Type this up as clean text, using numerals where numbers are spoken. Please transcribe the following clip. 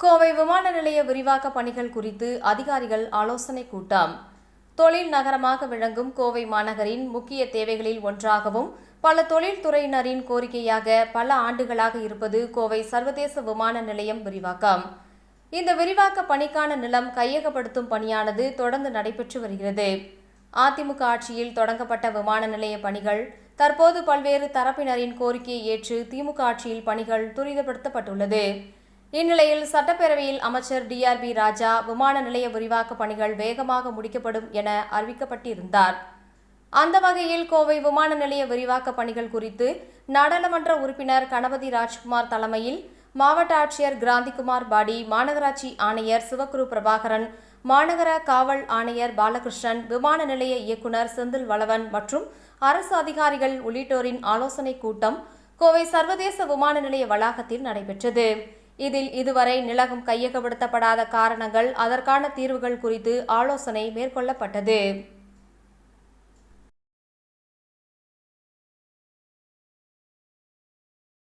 கோவை விமான நிலைய விரிவாக்க பணிகள் குறித்து அதிகாரிகள் ஆலோசனை கூட்டம். தொழில் நகரமாக விளங்கும் கோவை மாநகரின் முக்கிய தேவைகளில் ஒன்றாகவும் பல தொழில்துறையினரின் கோரிக்கையாக பல ஆண்டுகளாக இருப்பது கோவை சர்வதேச விமான நிலையம் விரிவாக்கம். இந்த விரிவாக்க பணிக்கான நிலம் கையகப்படுத்தும் பணியானது தொடர்ந்து நடைபெற்று வருகிறது. அதிமுக ஆட்சியில் தொடங்கப்பட்ட விமான நிலைய பணிகள் தற்போது பல்வேறு தரப்பினரின் கோரிக்கையை ஏற்று திமுக ஆட்சியில் பணிகள் துரிதப்படுத்தப்பட்டுள்ளது. இந்நிலையில் சட்டப்பேரவையில் அமைச்சர் DRB ராஜா விமான நிலைய விரிவாக்க பணிகள் வேகமாக முடிக்கப்படும் என அறிவிக்கப்பட்டிருந்தார். அந்த வகையில் கோவை விமான நிலைய விரிவாக்க பணிகள் குறித்து நாடாளுமன்ற உறுப்பினர் கணபதி ராஜ்குமார் தலைமையில் மாவட்ட ஆட்சியர் கிராந்திகுமார் பாடி, மாநகராட்சி ஆணையர் சிவகுரு பிரபாகரன், மாநகர காவல் ஆணையர் பாலகிருஷ்ணன், விமான நிலைய இயக்குநர் செந்தில் வளவன் மற்றும் அரசு அதிகாரிகள் உள்ளிட்டோரின் ஆலோசனை கூட்டம் கோவை சர்வதேச விமான நிலைய வளாகத்தில் நடைபெற்றது. இதில் இதுவரை நிலம் கையகப்படுத்தப்படாத காரணங்கள், அதற்கான தீர்வுகள் குறித்து ஆலோசனை மேற்கொள்ளப்பட்டது.